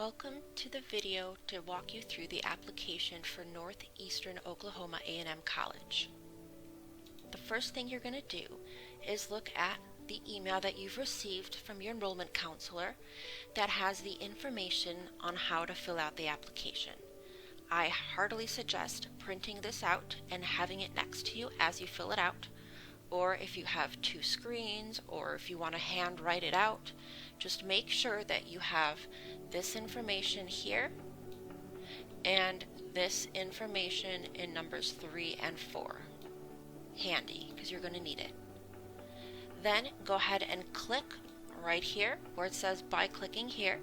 Welcome to the video to walk you through the application for Northeastern Oklahoma A&M College. The first thing you're going to do is look at the email that you've received from your enrollment counselor that has the information on how to fill out the application. I heartily suggest printing this out and having it next to you as you fill it out, or if you have two screens or if you want to hand write it out, just make sure that you have this information here and this information in numbers 3 and 4 handy because you're going to need it. Then go ahead and click right here where it says by clicking here,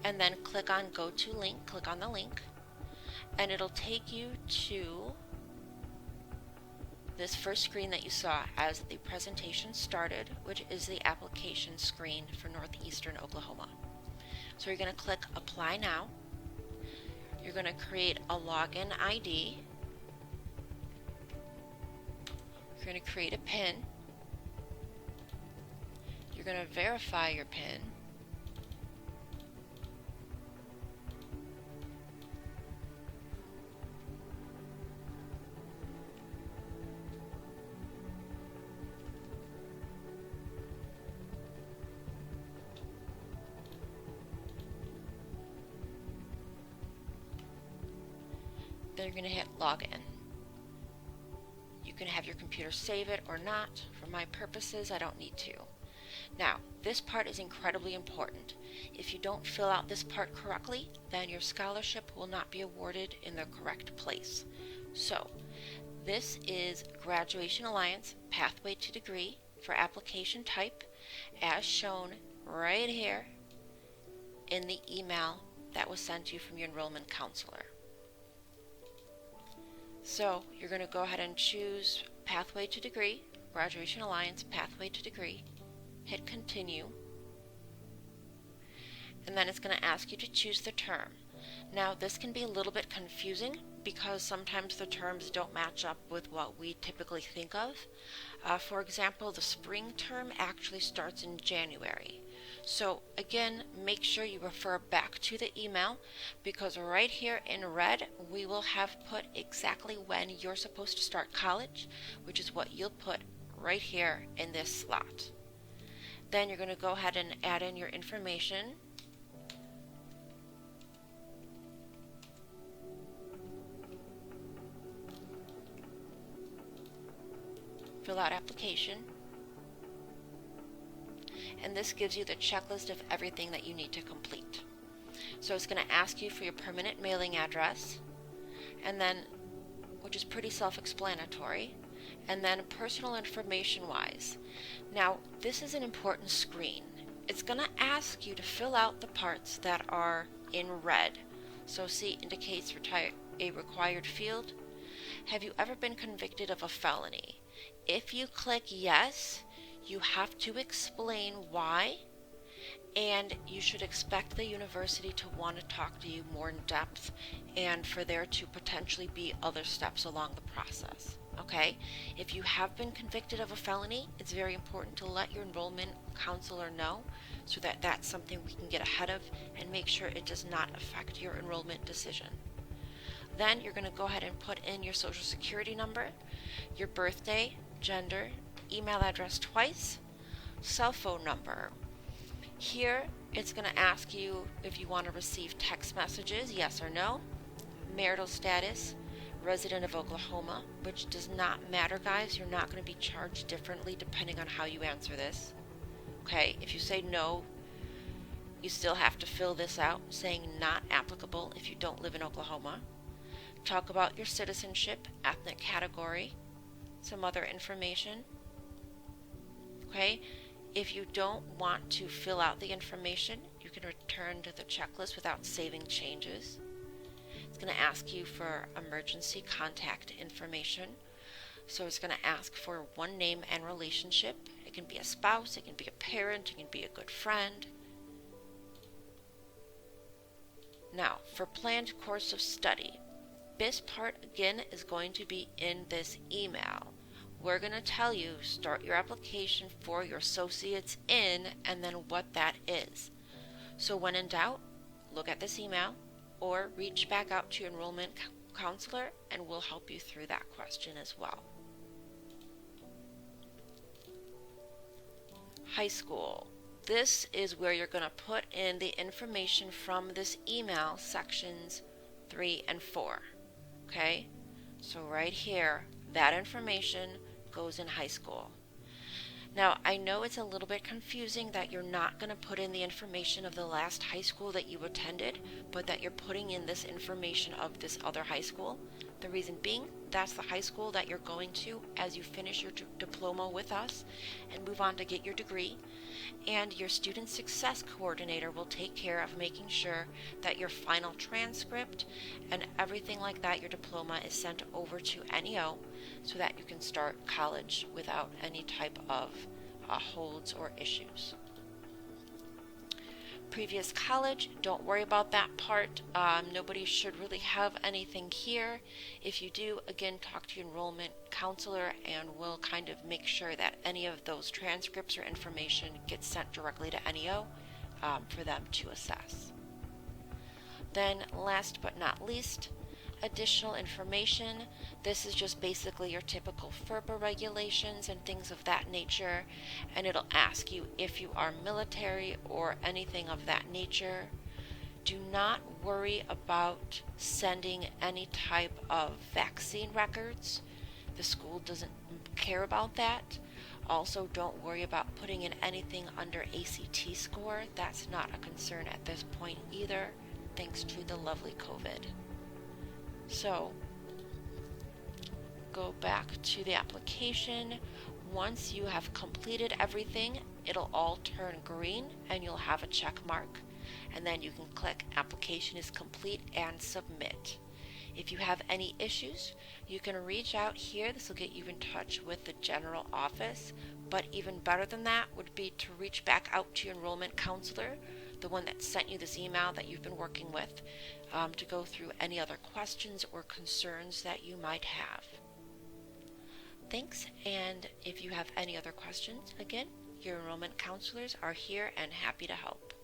and then click on go to link, click on the link, and it'll take you to this first screen that you saw as the presentation started, which is the application screen for Northeastern Oklahoma. So you're going to click Apply Now. You're going to create a login ID. You're going to create a PIN. You're going to verify your PIN. Then you're going to hit Login. You can have your computer save it or not. For my purposes, I don't need to. Now, this part is incredibly important. If you don't fill out this part correctly, then your scholarship will not be awarded in the correct place. So, this is Graduation Alliance Pathway to Degree for application type, as shown right here in the email that was sent to you from your enrollment counselor. So you're going to go ahead and choose Pathway to Degree, Graduation Alliance Pathway to Degree, hit Continue, and then it's going to ask you to choose the term. Now this can be a little bit confusing because sometimes the terms don't match up with what we typically think of. For example, the spring term actually starts in January. So again, make sure you refer back to the email because right here in red, we will have put exactly when you're supposed to start college, which is what you'll put right here in this slot. Then you're going to go ahead and add in your information. Fill out application. And this gives you the checklist of everything that you need to complete. So it's going to ask you for your permanent mailing address, and then, which is pretty self-explanatory, and then personal information wise. Now, this is an important screen. It's going to ask you to fill out the parts that are in red. So C indicates a required field. Have you ever been convicted of a felony? If you click yes, you have to explain why, and you should expect the university to want to talk to you more in depth and for there to potentially be other steps along the process. Okay? If you have been convicted of a felony, it's very important to let your enrollment counselor know so that that's something we can get ahead of and make sure it does not affect your enrollment decision. Then you're going to go ahead and put in your social security number, your birthday, gender, email address twice, cell phone number. Here it's going to ask you if you want to receive text messages, yes or no, marital status, resident of Oklahoma, which does not matter, guys. You're not going to be charged differently depending on how you answer this. Okay, if you say no, you still have to fill this out saying not applicable if you don't live in Oklahoma. Talk about your citizenship, ethnic category, some other information. Okay, if you don't want to fill out the information, you can return to the checklist without saving changes. It's going to ask you for emergency contact information. So it's going to ask for one name and relationship. It can be a spouse, it can be a parent, it can be a good friend. Now, for planned course of study, this part again is going to be in this email. We're going to tell you start your application for your associates in and then what that is. So when in doubt, look at this email or reach back out to your enrollment counselor and we'll help you through that question as well. High school. This is where you're going to put in the information from this email, sections 3 and 4. Okay? So right here, that information goes in high school. Now, I know it's a little bit confusing that you're not going to put in the information of the last high school that you attended, but that you're putting in this information of this other high school. The reason being, that's the high school that you're going to as you finish your diploma with us and move on to get your degree. And your student success coordinator will take care of making sure that your final transcript and everything like that, your diploma, is sent over to NEO so that you can start college without any type of holds or issues. Previous college, don't worry about that part. Nobody should really have anything here. If you do, again, talk to your enrollment counselor and we'll kind of make sure that any of those transcripts or information gets sent directly to NEO for them to assess. Then last but not least, additional information. This is just basically your typical FERPA regulations and things of that nature, and it'll ask you if you are military or anything of that nature. Do not worry about sending any type of vaccine records. The school doesn't care about that. Also, don't worry about putting in anything under ACT score. That's not a concern at this point either, thanks to the lovely COVID. So, go back to the application. Once you have completed everything, it'll all turn green and you'll have a check mark. And then you can click application is complete and submit. If you have any issues, you can reach out here. This will get you in touch with the general office. But even better than that would be to reach back out to your enrollment counselor, the one that sent you this email that you've been working with, to go through any other questions or concerns that you might have. Thanks, and if you have any other questions, again, your enrollment counselors are here and happy to help.